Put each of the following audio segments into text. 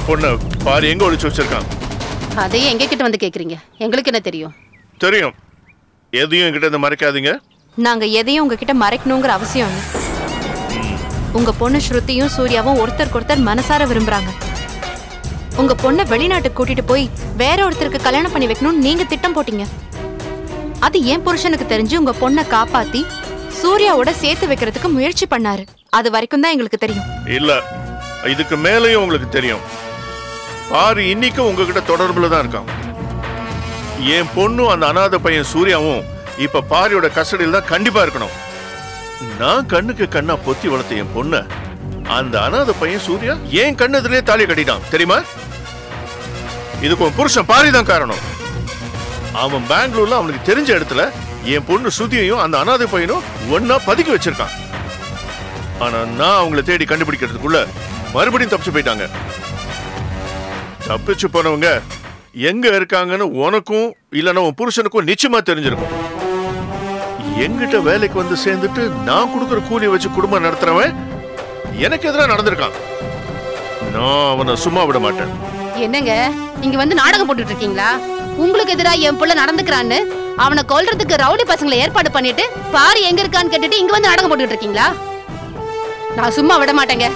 என் பொண்ணு பாரு எங்க ஒளிச்சு வச்சிருக்கான். அதையே எங்க கிட்ட வந்து கேக்குறீங்க? எங்களுக்கு என்ன தெரியும்? தெரியும். எதையும் என்கிட்ட இருந்து மறைக்காதீங்க. நாங்க எதையும் உங்ககிட்ட மறைக்கணுங்கிற அவசியம் இல்லை. உங்க பொண்ணு ஸ்ருதியும் சூர்யாவும் ஒருத்தருக்கு ஒருத்தர் மனசார விரும்புறாங்க. உங்க பொண்ணை வெளிநாட்டுக்கு கூட்டிட்டு போய் வேற ஒருத்தருக்கு கல்யாணம் பண்ணி வைக்கணும்னு நீங்க திட்டம் போட்டீங்க. அது என் புருஷனுக்கு தெரிஞ்சு உங்க பொண்ணை காப்பாத்தி சூர்யாவோட சேர்த்து வைக்கிறதுக்கு முயற்சி பண்ணாரு. அது வரைக்கும் தான் எங்களுக்கு தெரியும். இல்ல, இதுக்கு மேலேயும் உங்களுக்கு தெரியும். பாரு இன்னைக்கும் உங்ககிட்ட தொடர்புல தான் இருக்கான். என் பொண்ணும் அந்த அனாதை பையன் சூர்யாவும் இப்ப பாரியோட கஸ்டடியில் தான் கண்டிப்பா இருக்கணும். நான் கண்ணுக்கு கண்ணா பொத்தி வளர்த்த என் பொண்ண அந்த அனாதை பையன் சூர்யா என் கண்ணதுலயே தாலி கட்டிட்டான் தெரியுமா? இதுக்கு உன் புருஷன் பாரி தான் காரணம். அவன் பெங்களூர்ல அவனுக்கு தெரிஞ்ச இடத்துல என் பொண்ணு ஸ்ருதியையும் அந்த அனாதை பையனும் ஒன்னா பதுக்கி வச்சிருக்கான். ஆனா நான் அவங்கள தேடி கண்டுபிடிக்கிறதுக்குள்ள மறுபடியும் தப்பிச்சு போயிட்டாங்க. தப்பிச்சு போனவங்க எங்க இருக்காங்கன்னு உனக்கும் இல்லைன்னா உன் புருஷனுக்கும் நிச்சயமா தெரிஞ்சிருக்கும். எங்கிட்ட வேலைக்கு வந்து சேர்ந்துட்டு நான் கொடுக்குற கூலியை வச்சு குடும்பம் நடத்துறவன் எனக்கு எதிராக நடந்திருக்கான். நான் அவனை சும்மா விட மாட்டேன். என்னங்க இங்க வந்து நாடகம் போட்டுட்டு இருக்கீங்களா? உங்களுக்கு எதிராக என் புள்ள நடந்துக்கிறான்னு அவனை கொல்றதுக்கு ரவுடி பசங்களை ஏற்பாடு பண்ணிட்டு பாரு எங்க இருக்கான்னு கேட்டுட்டு இங்க வந்து நாடகம் போட்டுட்டு இருக்கீங்களா? நான் சும்மா விட மாட்டேங்க.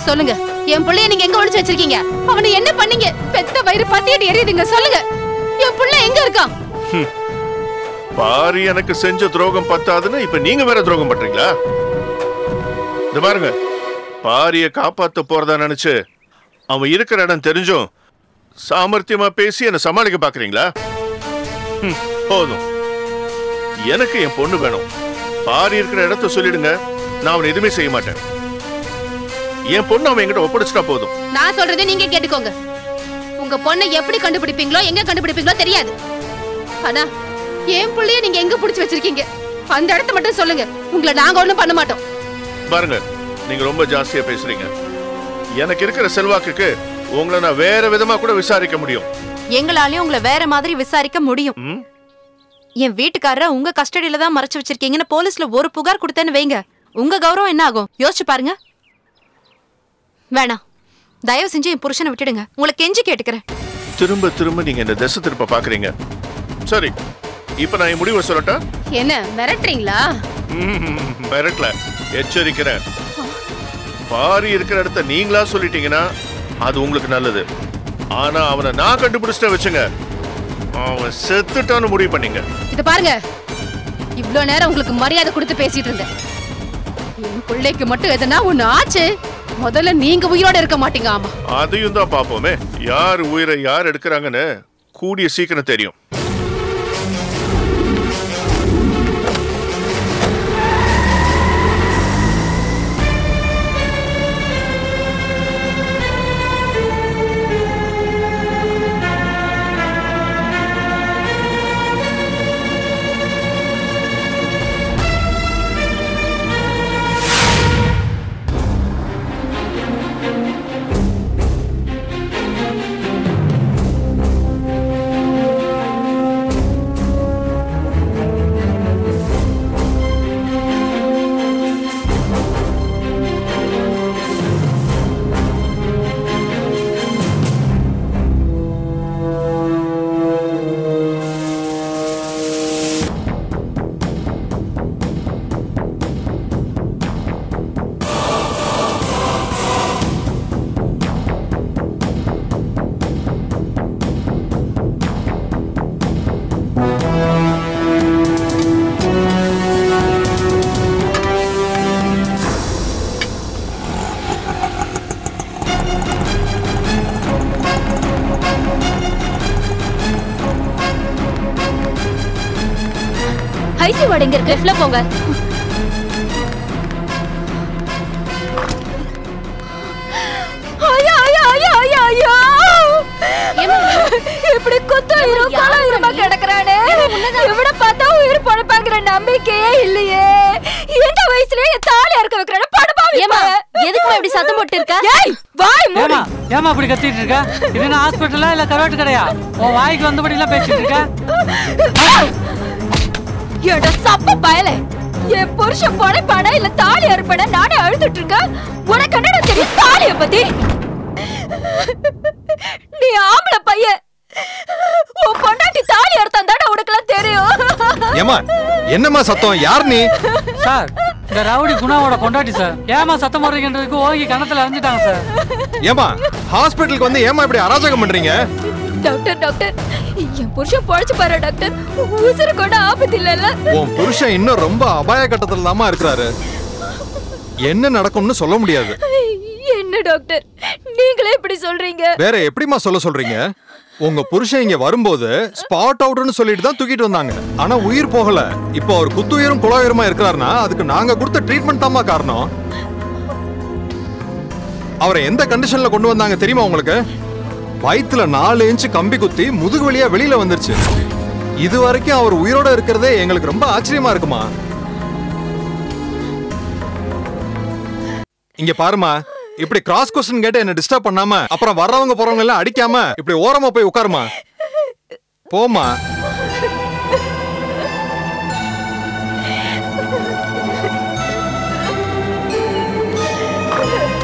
சொல்லுங்க, என் புள்ளைய நீங்க எங்க ஒளிச்சு வச்சிருக்கீங்க? அவனை என்ன பண்ணீங்க? பெத்த வயிறு பத்திட்டு எரியுதுங்க. சொல்லுங்க, என் புள்ள எங்க இருக்கான்? பாரு எனக்கு செஞ்ச துரோகம் பத்தாதுன்னு இப்ப நீங்க வேற துரோகம் பண்றீங்களா? இந்த பாருங்க, பாரிய காப்பாத்த போறதா நினைச்சு அவன் இருக்கிற இடம் தெரிஞ்சும் சாமர்த்தியமா பேசி என்ன சமாளிக்க பாக்குறீங்களா? போதும், எனக்கு என் பொண்ணு வேணும். பாரி இருக்கிற இடத்த சொல்லிடுங்க, நான் அவன் எதுவுமே செய்ய மாட்டேன். என் பொண்ணு அவன் என்கிட்ட ஒப்படைச்சிட்டா போதும். நான் சொல்றதை நீங்க கேட்டுக்கோங்க. உங்க பொண்ணை எப்படி கண்டுபிடிப்பீங்களோ எங்க கண்டுபிடிப்பீங்களோ தெரியாது. ஆனா என் புள்ளைய நீங்க எங்க புடிச்சு வச்சிருக்கீங்க அந்த இடத்த மட்டும் சொல்லுங்க. உங்களை நாங்க ஒண்ணும் பண்ண மாட்டோம். பாருங்க, நீங்க ரொம்ப ஜாஸ்தியா பேசுறீங்க. எனக்கு இருக்கிற செல்வாக்குக்கு உங்களை நான் வேற விதமா கூட விசாரிக்க முடியும். எங்களாலயும் உங்களை வேற மாதிரி விசாரிக்க முடியும். என் வீட்டுக்காரரை உங்க கஸ்டடியில தான் மறைச்சு வச்சிருக்கீங்கன்னு போலீஸ்ல ஒரு புகார் கொடுத்தேன்னு வைங்க, உங்க கௌரவம் என்ன ஆகும் யோசிச்சு பாருங்க. வேணாம், தயவு செஞ்சு என் புருஷனை விட்டுடுங்க. உங்களை கெஞ்சி கேட்டுக்கிறேன். திரும்ப திரும்ப நீங்க இந்த திசை திருப்ப பாக்குறீங்க. சரி, இப்ப நான் என் முடிவை சொல்லட்டா? என்ன மிரட்டுறீங்களா? மிரட்டல, எச்சரிக்கிறேன். பாரி இருக்கிற இடத்த நீங்களா சொல்லிட்டீங்கன்னா அது உங்களுக்கு நல்லது. ஆனா அவனை நான் கண்டுபிடிச்சிட்ட வச்சுங்க, அவன் செத்துட்டான்னு முடிவு பண்ணீங்க. இது பாருங்க, இவ்வளவு நேரம் உங்களுக்கு மரியாதை கொடுத்து பேசிட்டு இருந்தேன். என் பிள்ளைக்கு மட்டும் எதனா ஒண்ணு ஆச்சு, முதல்ல நீங்க உயிரோட இருக்க மாட்டீங்க. ஆமா, அதையும் தான் பாப்போமே. யார் உயிரை யார் எடுக்கிறாங்கன்னு கூடிய சீக்கிரம் தெரியும். ஐசி வார்டு எங்க இருக்கு? லெஃப்ட்ல போங்க. ஐயா ஐயா ஐயா ஐயா ஐயா, இப்படி குத்தாயிரம் காலாயிரமா கிடக்குறானே. இவனை பார்த்தா உயிர் பழப்பாங்கிற நம்பிக்கையே இல்லையே. இந்த வயசுல என் தாலியா இருக்க வைக்கிறானே படுபாவி. எதுக்கு இப்படி சத்தம் போட்டு இருக்க? ஏய் வாய் மூடு. ஏமா அப்படி கத்திட்டு இருக்க? இது என்ன ஹாஸ்பிடலா இல்ல கரோட்டு கடையா? உன் வாய்க்கு வந்தபடி எல்லாம் பேசிட்டு இருக்க? எட சப்ப பயலே, என் புருஷன் படைப்பானா இல்ல தாலி அறுப்பனா நானே அழுதுட்டு இருக்கேன். உனக்கு என்னடா தெரியும் தாலிய பத்தி? நீ ஆம்பளை பையன், உன் பொண்டாட்டி தாலி அறுத்தான் தானே உனக்கெல்லாம் தெரியும். ஏமா என்னம்மா சத்தம்? யார் நீ? சார், இந்த ரவுடி குணாவோட பொண்டாட்டி சார். ஏமா சத்தம் போடுறீங்கன்றதுக்கு ஓங்கி கணத்துல அறிஞ்சிட்டாங்க சார். ஏமா ஹாஸ்பிட்டலுக்கு வந்து ஏமா இப்படி அராஜகம் பண்றீங்க? டாக்டர் டாக்டர், என் புருஷன் பொழைச்சு பாரு டாக்டர். உசுறு கூட ஆபத்து இல்லைல்ல? உன் புருஷன் இன்னும் ரொம்ப அபாய கட்டத்துல தாமா இருக்கிறாரு. என்ன நடக்கும்னு சொல்ல முடியாது. என்ன டாக்டர் நீங்களே இப்படி சொல்றீங்க? வேற எப்படிமா சொல்றீங்க? உங்க புருஷன் இங்க வரும்போது ஸ்பாட் அவுட்னு சொல்லிட்டு தான் தூக்கிட்டு வந்தாங்க. ஆனா உயிர் போகல. இப்போ அவர் குத்துயிரும் குழாயுருமா இருக்கிறாருன்னா அதுக்கு நாங்க கொடுத்த ட்ரீட்மெண்ட் தாமா காரணம். அவரை எந்த கண்டிஷன்ல கொண்டு வந்தாங்க தெரியுமா உங்களுக்கு? வயிற்றுல 4 இன்ச்சு கம்பி குத்தி முதுகு வழியா வெளியில வந்துருச்சு. இது வரைக்கும் அவர் உயிரோட இருக்கிறதே எங்களுக்கு ரொம்ப ஆச்சரியமா இருக்குமா. இங்க பாருமா, இப்படி கிராஸ் கொஸ்டின் கேட்டு என்ன டிஸ்டர்ப் பண்ணாம அப்புறம் வர்றவங்க போறவங்க எல்லாம் அடிக்காம இப்படி ஓரமா போய் உட்காருமா. போமா.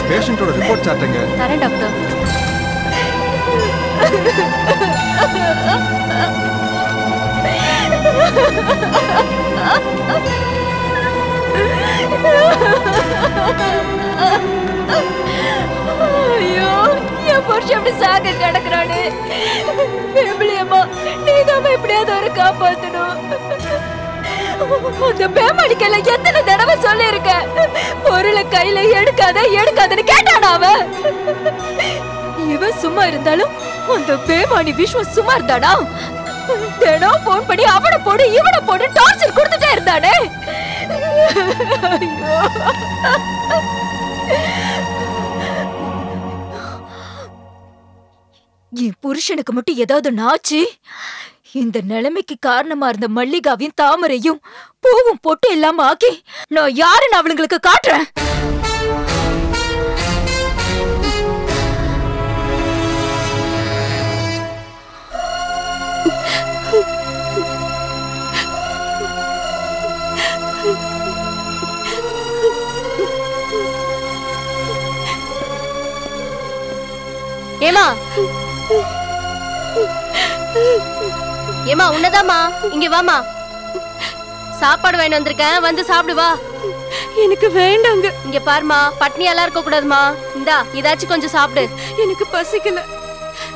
பேஷண்டோட ரிப்போர்ட் சாட்டுங்க. தரேன் டாக்டர். ஐயோ, என் புருஷன் அப்படி சாக கிடக்குறானே. பேபிளியம்மா, நீதாம்மா எப்படியாவது அவரை காப்பாத்தணும். அந்த பேமாடிக்கல எத்தனை தடவை சொல்லிருக்க, பொருளை கையில எடுக்காதன்னு கேட்டானா அவன்? இவன் சும்மா இருந்தாலும் அந்த பேமாடி விஸ்வம் சும்மா இருந்தானா? தினம் போன் பண்ணி அவனை போடு இவனை போடு டார்ச்சர் கொடுத்துட்டே இருந்தானே. என் புருஷனுக்கு மட்டும் ஏதாவது நாச்சு, இந்த நிலைமைக்கு காரணமா இருந்த மல்லிகாவையும் தாமரையும் பூவும் பொட்டு இல்லாம ஆக்கி நான் யாருன்னு அவளுங்களுக்கு காட்டுறேன். ஏமா ஏமா உன்னதாமா, இங்க வாமா. சாப்பாடு வேணும் வந்திருக்கேன், வந்து சாப்பிடு வா. எனக்கு வேண்டாங்க. இங்க பாருமா, பட்னியெல்லாம் இருக்க கூடாதுமா. இந்தா இதாச்சும் கொஞ்சம் சாப்பிடு. எனக்கு பசிக்கல,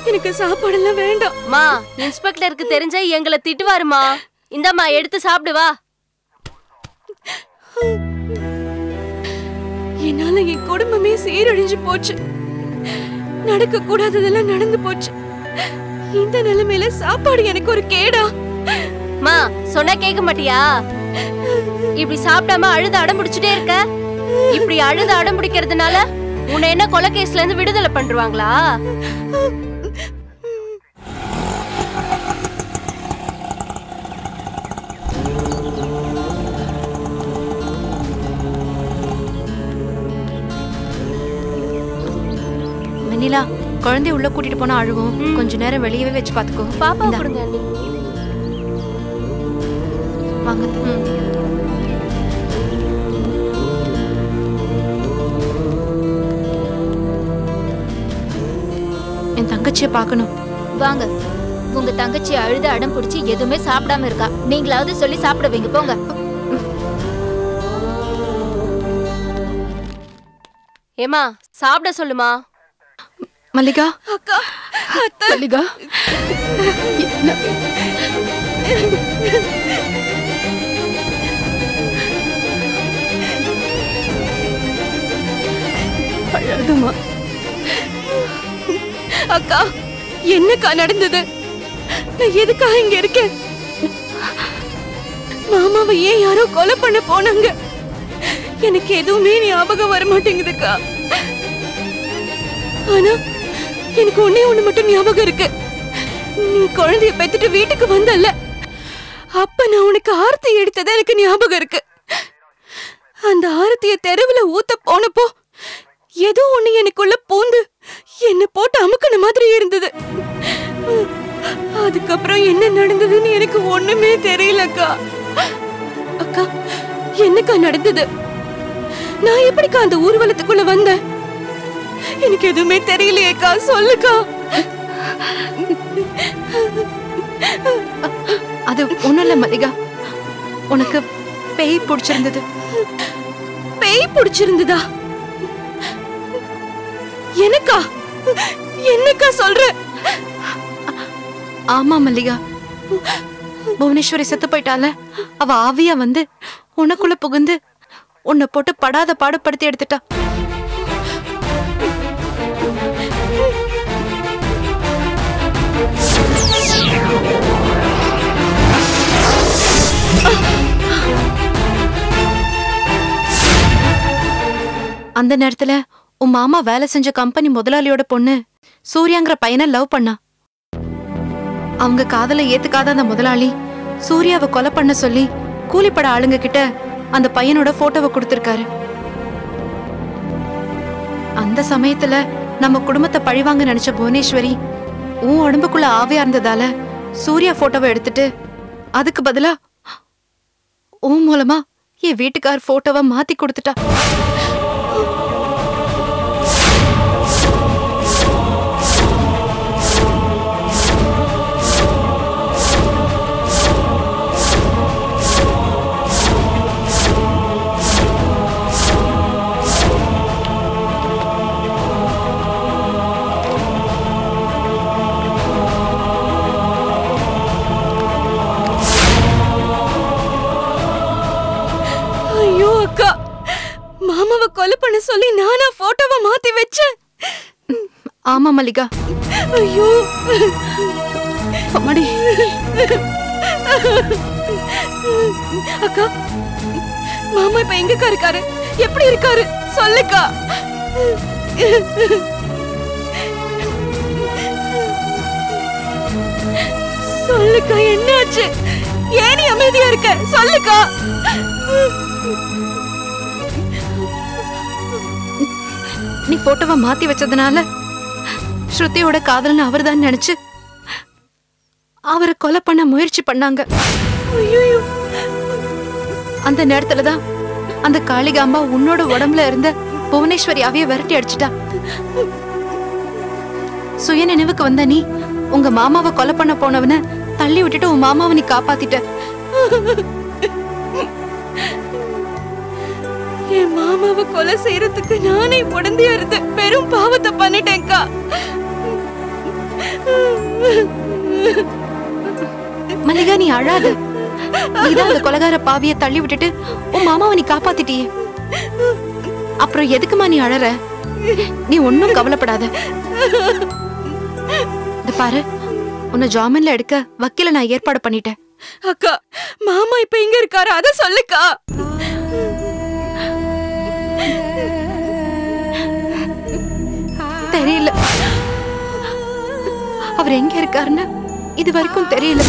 எனக்கு சாப்பாடெல்லாம் வேண்டாம். மா, இன்ஸ்பெக்டருக்கு தெரிஞ்ச எங்களை திட்டுவாருமா. இந்தாம்மா எடுத்து சாப்பிடு வா. என்னால என் குடும்பமே சீரழிஞ்சு போச்சு. நடக்க கூடாததெல்லாம் நடந்து போச்சு. இந்த நிலைமையில சாப்பாடு எனக்கு ஒரு கேடா? மா, சொன்னா கேட்க மாட்டியா? இப்படி சாப்பிடாம அழுது அடம்பிடிச்சுட்டே இருக்க. இப்படி அழுது அடம்பிடிக்கிறதுனால உன்னை என்ன கொலை கேஸ்ல இருந்து விடுதலை பண்றாங்களா? வெண்ணிலா, குழந்தை உள்ள கூட்டிட்டு போனா அழுவும். கொஞ்ச நேரம் வெளியவே வச்சு பாத்துக்கோ. பாப்பா கொடுங்க அண்ணி. வாங்க. என் தங்கச்சியை பார்க்கணும். வாங்க. உங்க தங்கச்சி அழுது அடம் பிடிச்சி எதுவுமே சாப்பிடாம இருக்கா. நீங்களாவது சொல்லி சாப்பிட வைங்க போங்க. ஏமா, சாப்பிட சொல்லுமா. மல்லிகா, அக்கா, மல்லிகா, அழாதம்மா. அக்கா, என்னக்கா நடந்தது? நான் எதுக்காக இங்க இருக்கேன்? மாமாவை ஏன் யாரோ கொலை பண்ண போனாங்க. எனக்கு எதுவுமே ஞாபகம் வர மாட்டேங்குதுக்கா. ஆனா எனக்கு ஒண்ணே ஒண்ணு மட்டும் ஞாபகம் இருக்கு. நீ குழந்தைய பெத்துட்டு வீட்டுக்கு வந்தல்ல, அப்ப நான் உனக்கு ஆரத்தி எடுத்தது எனக்கு ஞாபகம் இருக்கு. அந்த ஆரத்திய தெருவுல ஊத்த போனப்போ ஏதோ ஒண்ணு எனக்குள்ள பூந்து என்ன போட்டு அமுக்கின மாதிரி இருந்தது. அதுக்கப்புறம் என்ன நடந்ததுன்னு எனக்கு ஒண்ணுமே தெரியலக்கா. அக்கா, என்னக்கா நடந்தது? நான் எப்படிக்கா அந்த ஊர்வலத்துக்குள்ள வந்தேன்? எனக்கு எதுவுமே தெரியலையேக்கா, சொல்லுக்கா. அது ஒண்ணும் இல்ல மல்லிகா, உனக்கு பேய் பிடிச்சிருந்தது. பேய் பிடிச்சிருந்ததா? எனக்கா? என்னக்கா சொல்ற? ஆமா மல்லிகா, புவனேஸ்வரி செத்து போயிட்டால, அவ ஆவியா வந்து உனக்குள்ள புகுந்து உன்னை போட்டு படாத பாடுபடுத்தி எடுத்துட்டா. அந்த நேரத்துல உன் மாமா வேலை செஞ்ச கம்பெனி முதலாளியோட பொண்ணு சூர்யாங்கிற பையனை லவ் பண்ணா. அவங்க காதலை ஏத்துக்காத அந்த முதலாளி சூர்யாவை கொலை பண்ண சொல்லி கூலிப்பட ஆளுங்க கிட்ட அந்த பையனோட போட்டோவை கொடுத்திருக்காரு. அந்த சமயத்துல நம்ம குடும்பத்தை பழிவாங்க நினைச்ச புவனேஸ்வரி உன் உடம்புக்குள்ள ஆவியா இருந்ததால சூர்யா போட்டோவை எடுத்துட்டு அதுக்கு பதிலா உன் மூலமா என் வீட்டுக்கார் போட்டோவை மாத்தி கொடுத்துட்டா. மாமாவை கொலை பண்ண சொல்லி நானா போட்டோவை மாத்தி வச்சேன். ஆமா மல்லிகா. ஐயோ அம்மாடி. அக்கா, மாமா இப்ப எங்கக்கா இருக்காரு? எப்படி இருக்காரு சொல்லுக்கா. சொல்லுக்கா, என்னாச்சு? ஏன் நீ அமைதியா இருக்க? சொல்லுக்கா. நீ போட்டோவை மாத்தி வச்சதுனால ஸ்ருதியோட காதல்னு அவர்தான் நினைச்சு அவரை கொலை பண்ண முயற்சி பண்ணாங்க. அந்த நேரத்துலதான் அந்த காளிகாம்பா உன்னோட உடம்புல இருந்த புவனேஸ்வரி அவைய விரட்டி அடிச்சிட்டா. சுய நினைவுக்கு வந்த நீ உங்க மாமாவை கொலை பண்ண போனவன தள்ளி விட்டுட்டு உன் மாமாவை நீ காப்பாத்திட்ட. என் மாமாவை கொலை செய்யறதுக்கு நானே உடந்தையா இருந்து பெரும் பாவத்தை பண்ணிட்டேன்க்கா. மல்லிகா, நீ அழாத. நீதான் அந்த கொலைகார பாவிய தள்ளி விட்டுட்டு உன் மாமாவை நீ காப்பாத்திட்டியே. அப்புறம் எதுக்குமா நீ அழற? நீ ஒன்னும் கவலைப்படாத. இந்த பாரு, உன்னை ஜாமீன்ல எடுக்க வக்கீல நான் ஏற்பாடு பண்ணிட்டேன். அக்கா, மாமா இப்ப எங்க இருக்காரு அத சொல்லுக்கா. தெரியல, அவர் எங்க இருக்காருன்னு இது வரைக்கும் தெரியல.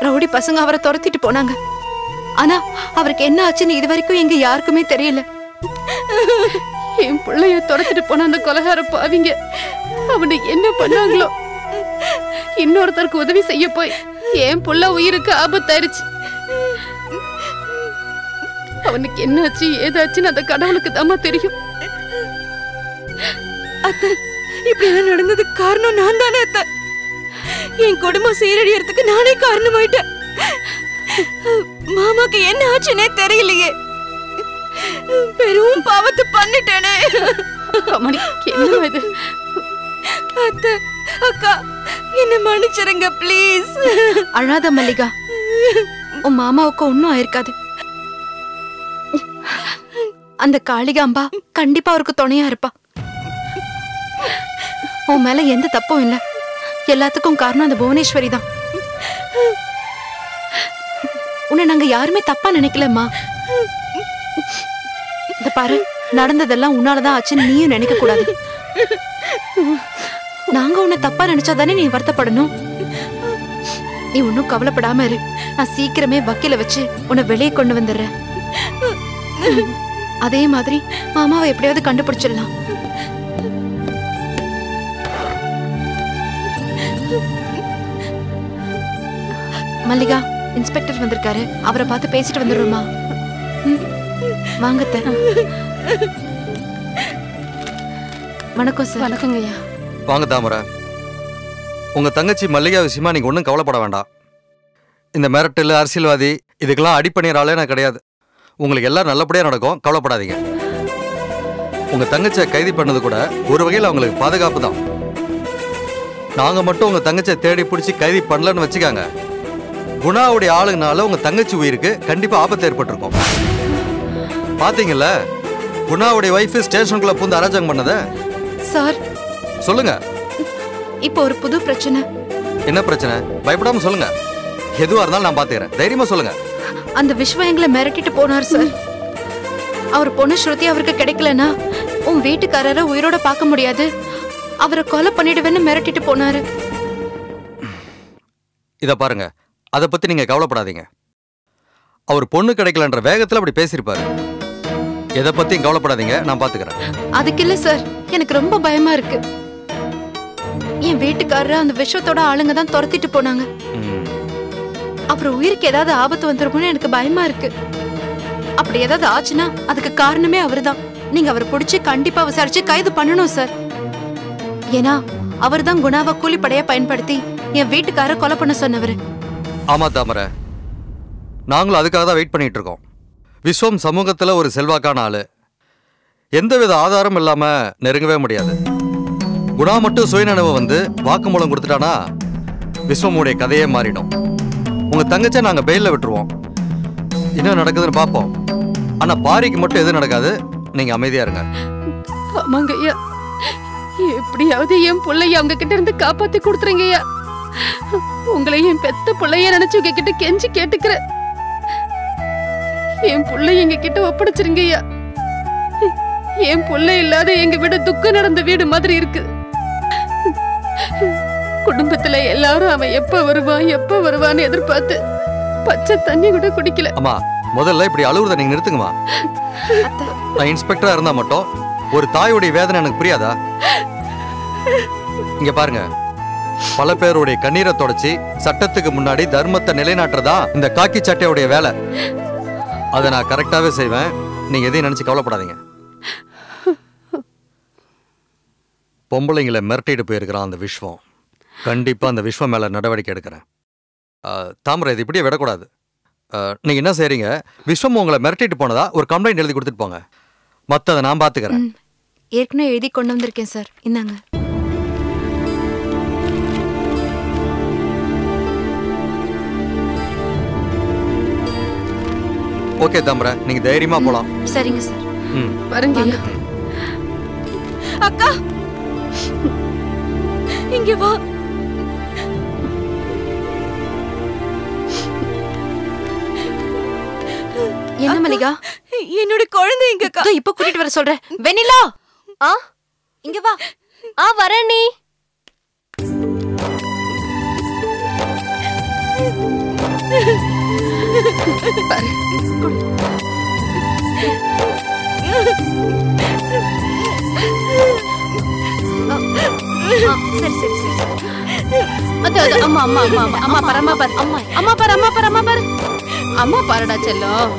ரவுடி பசங்க அவரை துரத்திட்டு போனாங்க. ஆனா அவருக்கு என்ன ஆச்சுன்னு இது வரைக்கும் எங்க யாருக்குமே தெரியல. என் பிள்ளைய துரத்திட்டு போன அந்த கொலைகார பாவிங்க அவனை என்ன பண்ணாங்களோ, இன்னொருத்தருக்கு உதவி செய்ய போய் என் புள்ள உயிருக்கு ஆபத்தாயிருச்சு. அவனுக்கு என்னாச்சு ஏதாச்சுன்னு அந்த கடவுளுக்கு தாமா தெரியும். அத்தை, இப்படி எல்லாம் நடந்ததுக்கு காரணம் நான் தானே அத்தை. என் குடும்பம் சீரழியறதுக்கு நானே காரணமாயிட்டேன். மாமாக்கு என்ன ஆச்சுன்னே தெரியலையே. பெரும் பாவத்தை பண்ணிட்டேனே. அம்மாடி, என்ன இது? அத்தை, அக்கா, என்ன மன்னிச்சிருங்க ப்ளீஸ். அழாத மல்லிகா, உன் மாமாவுக்கு ஒன்னும் ஆயிருக்காது. அந்த காளிகாம்பா கண்டிப்பா அவருக்கு துணையா இருப்பா. உன் மேல எந்த தப்பும் இல்ல. எல்லாத்துக்கும் காரணம் அந்த புவனேஸ்வரி தான். உன்னை நாங்க யாருமே தப்பா நினைக்கலம்மா. இந்த பாரு, நடந்ததெல்லாம் உன்னாலதான் ஆச்சுன்னு நீயும் நினைக்க கூடாது. நாங்க உன்னை தப்பா நினைச்சாதானே நீ வருத்தப்படணும். நீ ஒன்னும் கவலைப்படாம இரு. நான் சீக்கிரமே வக்கீல வச்சு உன்னை வெளியே கொண்டு வந்துடுறேன். அதே மாதிரி மாமாவை எப்படியாவது கண்டுபிடிச்சிடலாம். மல்லிகா, இன்ஸ்பெக்டர் வந்திருக்காரு. அவரை பார்த்து பேசிட்டு வந்துடுறோமா? வாங்கத்த. வணக்கம் சார். வணக்கங்க ஐயா. வாங்க தாமரை. உங்க தங்கச்சி மல்லிகா விஷயமா நீங்க ஒன்றும் கவலைப்பட வேண்டாம். இந்த மிரட்டல் அரசியல்வாதி இதுக்கெல்லாம் அடிப்பணிகிற ஆளே நான் கிடையாது. உங்களுக்கு எல்லாம் நல்லபடியா நடக்கும், கவலைப்படாதீங்க. உங்க தங்கச்சியை கைது பண்ணது கூட ஒரு வகையில் அவங்களுக்கு பாதுகாப்பு தான். நாங்க மட்டும் உங்க தங்கச்சியை தேடி பிடிச்சி கைது பண்ணலன்னு வச்சுக்காங்க, குணாவுடைய ஆளுங்கனால உங்க தங்கச்சி உயிருக்கு கண்டிப்பா ஆபத்து ஏற்பட்டிருக்கும். பாத்தீங்கல்ல குணாவுடைய வைஃப் ஸ்டேஷனுக்குள்ள பூந்து அராஜகம் பண்ணத. சார் சொல்லுங்க, இப்போ ஒரு புது பிரச்சனை. என்ன பிரச்சனை? பயப்படாம சொல்லுங்க. எதுவா இருந்தாலும் நான் பாத்துக்கிறேன், தைரியமா சொல்லுங்க. அந்த விஸ்வம் எங்களை மிரட்டிட்டு போனார் சார். அவர் பொண்ணு ஸ்ருதி அவருக்கு கிடைக்கலனா உன் வீட்டுக்காரரை உயிரோட பார்க்க முடியாது, அவரை கொலை பண்ணிடுவேன்னு மிரட்டிட்டு போனாரு. இத பாருங்க, அதை பத்தி நீங்க கவலைப்படாதீங்க. அவர் பொண்ணு கிடைக்கலன்ற வேகத்துல அப்படி பேசியிருப்பாரு. எதை பத்தியும் கவலைப்படாதீங்க, நான் பாத்துக்கிறேன். அதுக்கு இல்ல சார், எனக்கு ரொம்ப பயமா இருக்கு. என் வீட்டுக்காரரை அந்த விஸ்வத்தோட ஆளுங்க தான் துரத்திட்டு போனாங்க. அவர் உயிருக்கு ஏதாவது ஆபத்து வந்துருமோன்னு எனக்கு பயமா இருக்கு. அப்படி ஏதாவது ஆச்சுன்னா அதுக்கு காரணமே அவர்தான். நீங்க அவரை பிடிச்சி கண்டிப்பா விசாரிச்சு கைது பண்ணணும் சார். ஏன்னா அவர் தான் குணாவை கூலிப்படையா பயன்படுத்தி என் வீட்டுக்கார கொலை பண்ண சொன்னவர். ஆமா தாமரை, நாங்களும் அதுக்காக தான் வெயிட் பண்ணிட்டு இருக்கோம். விஸ்வம் சமூகத்துல ஒரு செல்வாக்கான ஆளு, எந்தவித ஆதாரம் இல்லாம நெருங்கவே முடியாது. குணா மட்டும் சுயநினைவு வந்து வாக்குமூலம் கொடுத்துட்டானா விஸ்வமுடைய கதையே மாறிடும். உங்க தங்கச்சை நாங்க பெயில விட்டுருவோம், என்ன நடக்குதுன்னு பார்ப்போம். ஆனா பாரிக்கு மட்டும் எதுவும் நடக்காது, நீங்க அமைதியா இருங்க. ஆமாங்க ஐயா, எப்படியாவது என் பிள்ளைய அவங்க கிட்ட இருந்து காப்பாத்தி கொடுத்துருங்க ஐயா. உங்களை என் பெத்த பிள்ளைய நினைச்சு உங்க கிட்ட கெஞ்சி கேட்டுக்கிறேன். என் பிள்ளை எங்க கிட்ட ஒப்படைச்சிருங்க ஐயா. என் பிள்ளை இல்லாத எங்க வீடு துக்கம் நடந்த வீடு மாதிரி இருக்கு. குடும்பத்துல எல்லாரும் அவன் எப்ப வருவான்னு எதிர்பார்த்து பச்சை தண்ணி கூட குடிக்கல. அம்மா, முதல்ல இப்படி அழுவுறத நீங்க நிறுத்துங்கம்மா. நான் இன்ஸ்பெக்டரா இருந்தா மட்டும் ஒரு தாயுடைய வேதனை எனக்கு புரியாதா? இங்க பாருங்க, பல பேருடைய கண்ணீரை தொடச்சி சட்டத்துக்கு முன்னாடி தர்மத்தை நிலைநாட்டுறதா இந்த காக்கி சட்டையுடைய வேலை. அதை நான் கரெக்டாவே செய்வேன், நீங்க எதையும் நினைச்சு கவலைப்படாதீங்க. பொம்பளைங்களை மிரட்டிட்டு போயிருக்கிறான் அந்த விஸ்வம். கண்டிப்பா அந்த விஸ்வம் மேல நடவடிக்கை எடுக்கிறேன். தாமரை, இது இப்படியே விடக்கூடாது. நீங்க என்ன செய்றீங்க, விஸ்வம் உங்களை மிரட்டிட்டு போனதா ஒரு கம்ப்ளைண்ட் எழுதி கொடுத்துட்டு போங்க. மத்ததை நான் பாத்துக்கிறேன். ஏற்கனவே எழுதி கொண்டு வந்திருக்கேன் சார், இந்தாங்க. ஓகே தாமரை, நீங்க தைரியமா போலாம். சரிங்க சார். வரங்க ஐயா. அக்கா இங்க வா. என்ன மல்லிகா? என்னோட குழந்தை எங்க அக்கா? இப்ப கூட்டிட்டு வர சொல்றேன். வெண்ணிலா, இங்க வா. வரேன் நீ. சரி சரி சரி. அம்மா அம்மா அம்மா அம்மா அம்மா பாரு, அம்மா பாரு, அம்மா பாரு, அம்மா பாரு, அம்மா பாரு, அம்மா பாருடா செல்லம்.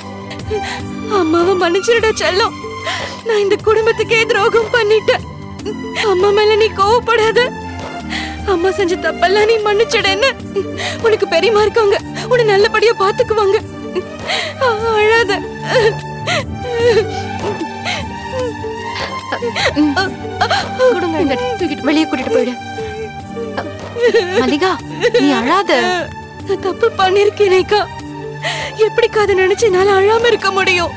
அம்மாவை மன்னிச்சிருடா செல்லம். நான் இந்த குடும்பத்துக்கே துரோகம் பண்ணிட்டேன். அம்மா மேல நீ கோவப்படாத. அம்மா செஞ்ச தப்பெல்லாம் நீ மன்னிச்சிடன்னு. உனக்கு பெரியமா இருக்காங்க, உன்னை நல்லபடியா பாத்துக்குவாங்க. அழாத. வெளியே கூட்டிட்டு போயிடு. மல்லிகா, நீ அழாத. நான் தப்பு பண்ணிருக்கேனேக்கா. எப்படிக்கா அதை நினைச்சு என்னால அழாம இருக்க முடியும்?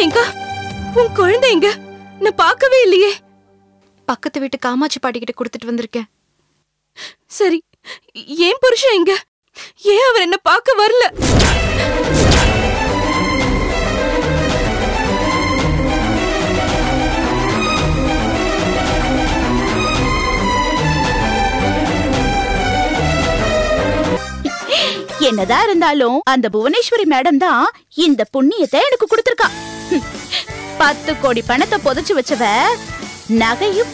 எங்க உன் குழந்தை எங்க? நான் பார்க்கவே இல்லையே. பக்கத்து வீட்டு காமாட்சி பாட்டி கிட்ட கொடுத்துட்டு வந்திருக்கேன். சரி, ஏன் புருஷன் எங்க? ஏன் அவர் என்ன பார்க்க வரல? என்னதான் இருந்தாலும் அந்த புவனேஸ்வரி மேடம் தான் இந்த புண்ணியத்தை எனக்கு கொடுத்திருக்கா. 10 கோடி பணத்தை புதைச்சு வச்சவ நகையும்